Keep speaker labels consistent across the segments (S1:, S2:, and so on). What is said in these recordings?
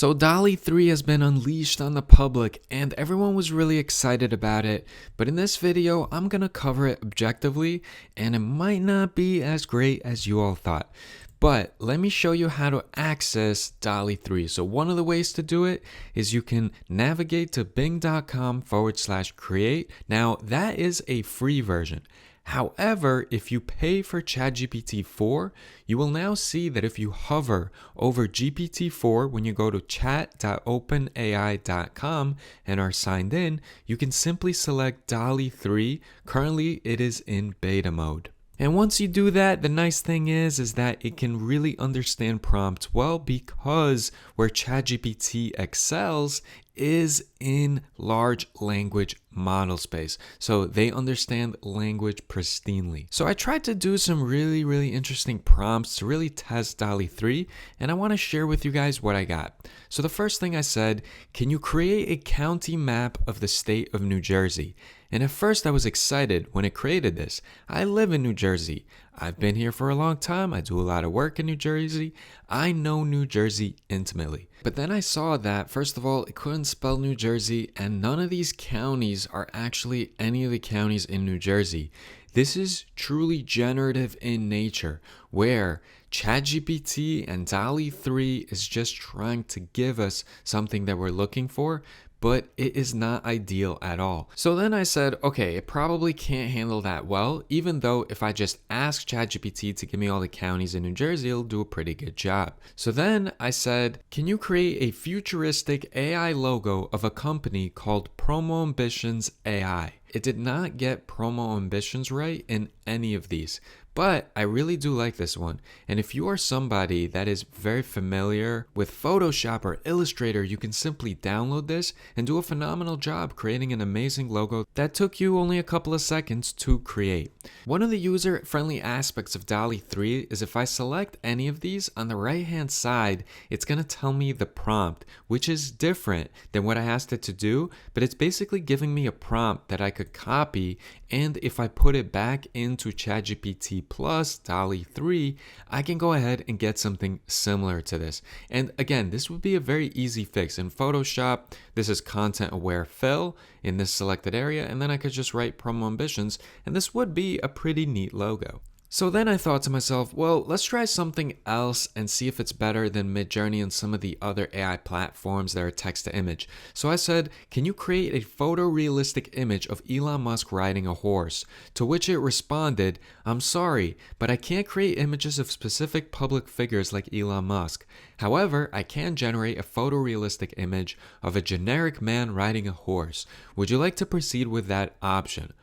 S1: So DALL-E 3 has been unleashed on the public and everyone was really excited about it, but in this video I'm gonna cover it objectively and it might not be as great as you all thought. But let me show you how to access DALL-E 3. So one of the ways to do it is you can navigate to bing.com/create. Now that is a free version. However, if you pay for ChatGPT 4, you will now see that if you hover over GPT-4 when you go to chat.openai.com and are signed in, you can simply select DALL-E 3. Currently, it is in beta mode. And once you do that, the nice thing is that it can really understand prompts well, because where ChatGPT excels is in large language model space. So they understand language pristinely. So I tried to do some really interesting prompts to really test DALL-E 3, and I want to share with you guys what I got. So the first thing I said, can you create a county map of the state of New Jersey? And at first I was excited when it created this. I live in New Jersey. I've been here for a long time. I do a lot of work in New Jersey. I know New Jersey intimately. But then I saw that, first of all, it couldn't spell New Jersey, and none of these counties are actually any of the counties in New Jersey. This is truly generative in nature, where ChatGPT and DALL-E 3 is just trying to give us something that we're looking for, but it is not ideal at all. So then I said, okay, it probably can't handle that well, even though if I just ask ChatGPT to give me all the counties in New Jersey, it'll do a pretty good job. So then I said, can you create a futuristic AI logo of a company called Promo Ambitions AI? It did not get Promo Ambitions right in any of these, but I really do like this one. And if you are somebody that is very familiar with Photoshop or Illustrator, you can simply download this and do a phenomenal job creating an amazing logo that took you only a couple of seconds to create. One of the user-friendly aspects of DALL-E 3 is if I select any of these, on the right-hand side, it's going to tell me the prompt, which is different than what I asked it to do, but it's basically giving me a prompt that I could copy, and if I put it back into ChatGPT plus DALL-E 3, I can go ahead and get something similar to this. And again, this would be a very easy fix. In Photoshop, this is content aware fill in this selected area, and then I could just write Promo Ambitions, and this would be a pretty neat logo. So then I thought to myself, well, let's try something else and see if it's better than Midjourney and some of the other AI platforms that are text to image. So I said, can you create a photorealistic image of Elon Musk riding a horse? To which it responded, I'm sorry, but I can't create images of specific public figures like Elon Musk. However, I can generate a photorealistic image of a generic man riding a horse. Would you like to proceed with that option?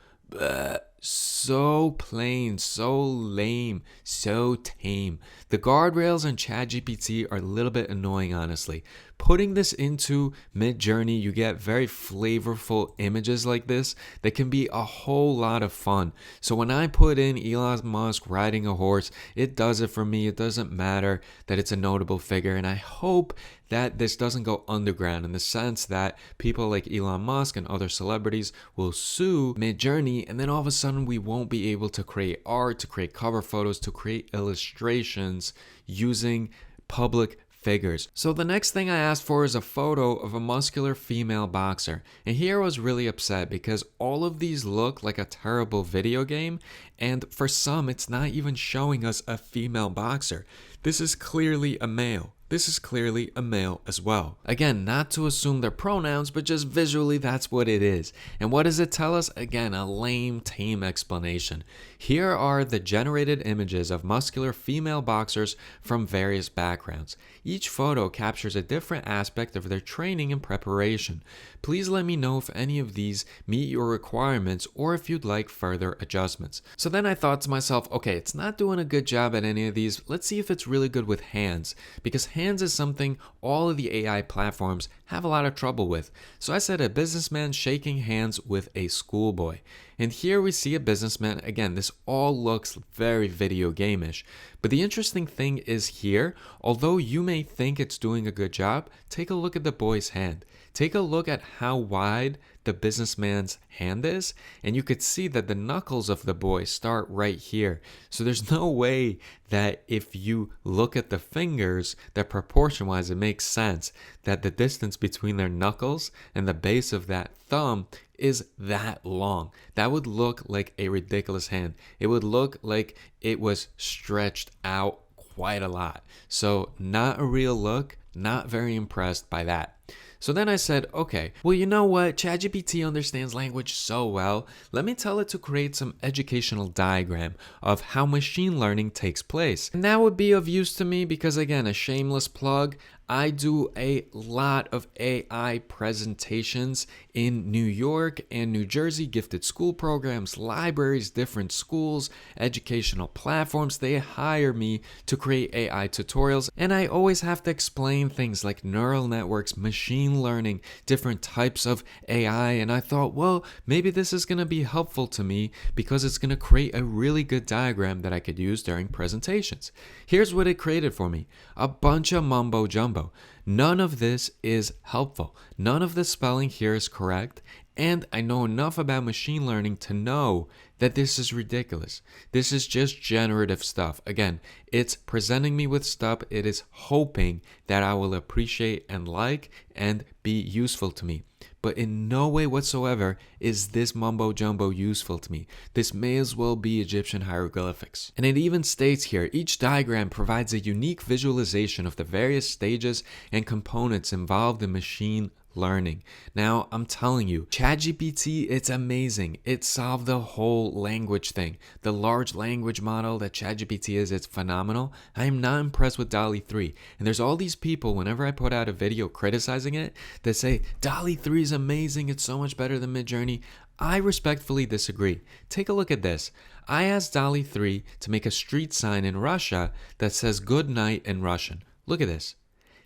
S1: So plain, so lame, so tame. The guardrails on ChatGPT are a little bit annoying, honestly. Putting this into Midjourney, you get very flavorful images like this that can be a whole lot of fun. So when I put in Elon Musk riding a horse, it does it for me. It doesn't matter that it's a notable figure, and I hope that this doesn't go underground in the sense that people like Elon Musk and other celebrities will sue Midjourney, and then all of a sudden we won't be able to create art, to create cover photos, to create illustrations using public figures. So the next thing I asked for is a photo of a muscular female boxer. And here I was really upset because all of these look like a terrible video game, and for some it's not even showing us a female boxer. This is clearly a male. This is clearly a male as well. Again, not to assume their pronouns, but just visually that's what it is. And what does it tell us? Again, a lame, tame explanation. Here are the generated images of muscular female boxers from various backgrounds. Each photo captures a different aspect of their training and preparation. Please let me know if any of these meet your requirements or if you'd like further adjustments. So then I thought to myself, okay, it's not doing a good job at any of these. Let's see if it's really good with hands, because hands is something all of the AI platforms have a lot of trouble with. So I said a businessman shaking hands with a schoolboy. And here we see a businessman. Again, this all looks very video game-ish. But the interesting thing is here, although you may think it's doing a good job, take a look at the boy's hand. Take a look at how wide the businessman's hand is, and you could see that the knuckles of the boy start right here. So there's no way that if you look at the fingers, that proportion-wise it makes sense that the distance between their knuckles and the base of that thumb is that long. That would look like a ridiculous hand. It would look like it was stretched out quite a lot. So not a real look, not very impressed by that. So then I said, okay, well, you know what? ChatGPT understands language so well. Let me tell it to create some educational diagram of how machine learning takes place. And that would be of use to me because, again, a shameless plug, I do a lot of AI presentations in New York and New Jersey, gifted school programs, libraries, different schools, educational platforms. They hire me to create AI tutorials, and I always have to explain things like neural networks, machine learning, different types of AI, and I thought, well, maybe this is going to be helpful to me because it's going to create a really good diagram that I could use during presentations. Here's what it created for me: a bunch of mumbo jumbo. None of this is helpful. None of the spelling here is correct, and I know enough about machine learning to know that this is ridiculous. This is just generative stuff. Again, it's presenting me with stuff it is hoping that I will appreciate and like and be useful to me. But in no way whatsoever is this mumbo jumbo useful to me. This may as well be Egyptian hieroglyphics. And it even states here, each diagram provides a unique visualization of the various stages and components involved in machine learning. Now, I'm telling you, ChatGPT, it's amazing. It solved the whole language thing. The large language model that ChatGPT is, it's phenomenal. I am not impressed with Dalle 3. And there's all these people, whenever I put out a video criticizing it, that say, Dalle 3 is amazing. It's so much better than Midjourney. I respectfully disagree. Take a look at this. I asked Dalle 3 to make a street sign in Russia that says good night in Russian. Look at this.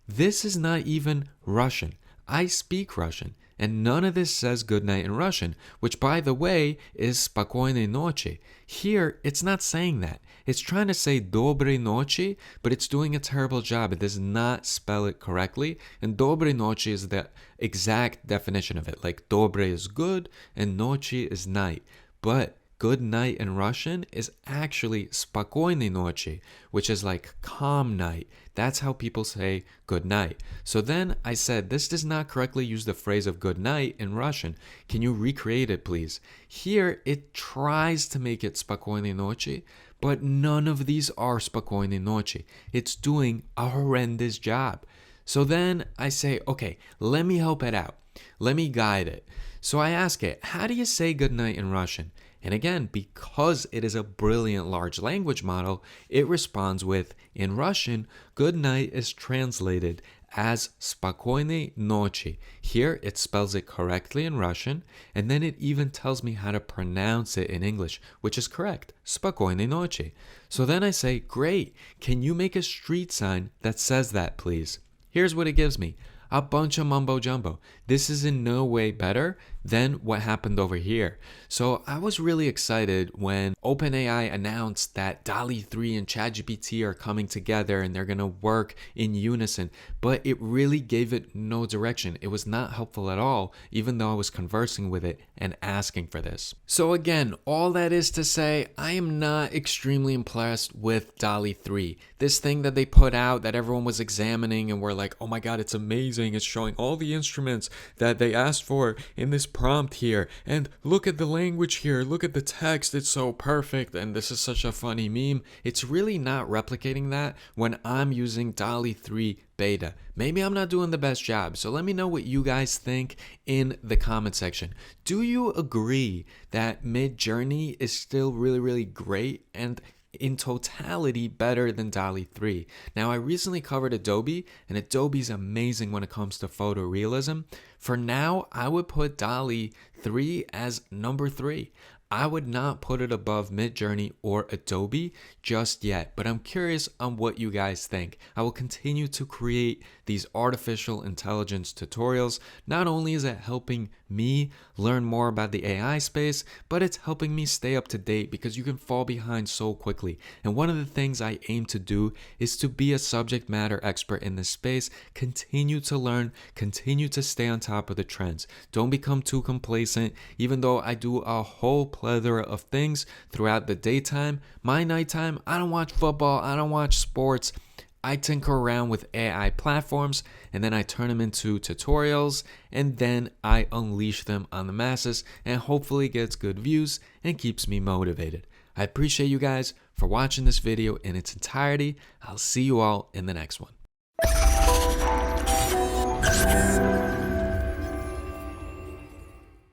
S1: This is not even Russian. I speak Russian, and none of this says good night in Russian, which, by the way, is spokojной ночи. Here, it's not saying that. It's trying to say доброй ночи, but it's doing a terrible job. It does not spell it correctly, and доброй ночи is the exact definition of it. Like, добрый is good, and ночи is night. But good night in Russian is actually spokojной ночи, which is like calm night. That's how people say good night. So then I said, this does not correctly use the phrase of good night in Russian. Can you recreate it, please? Here, it tries to make it spokojной ночи, but none of these are spokojной ночи. It's doing a horrendous job. So then I say, okay, let me help it out. Let me guide it. So I ask it, how do you say good night in Russian? And again, because it is a brilliant large language model, it responds with, in Russian, good night is translated as spokojной ночи. Here, it spells it correctly in Russian, and then it even tells me how to pronounce it in English, which is correct, spokojной ночи. So then I say, great, can you make a street sign that says that, please? Here's what it gives me. A bunch of mumbo jumbo. This is in no way better than what happened over here. So I was really excited when OpenAI announced that Dalle 3 and ChatGPT are coming together and they're going to work in unison, but it really gave it no direction. It was not helpful at all, even though I was conversing with it and asking for this. So again, all that is to say, I am not extremely impressed with Dalle 3. This thing that they put out that everyone was examining and were like, oh my God, it's amazing. It's showing all the instruments that they asked for in this prompt here, and look at the language here, look at the text, it's so perfect, and this is such a funny meme. It's really not replicating that when I'm using Dalle 3 beta. Maybe I'm not doing the best job, so let me know what you guys think in the comment section. Do you agree that Midjourney is still really, really great and in totality better than Dalle 3? Now, I recently covered Adobe, and Adobe's amazing when it comes to photorealism. For now, I would put Dalle 3 as number 3. I would not put it above Midjourney or Adobe just yet, but I'm curious on what you guys think. I will continue to create these artificial intelligence tutorials. Not only is it helping me learn more about the AI space, but it's helping me stay up to date because you can fall behind so quickly. And one of the things I aim to do is to be a subject matter expert in this space, continue to learn, continue to stay on top of the trends. Don't become too complacent. Even though I do a whole plethora of things throughout the daytime, my nighttime, I don't watch football, I don't watch sports. I tinker around with AI platforms and then I turn them into tutorials and then I unleash them on the masses and hopefully gets good views and keeps me motivated. I appreciate you guys for watching this video in its entirety. I'll see you all in the next one.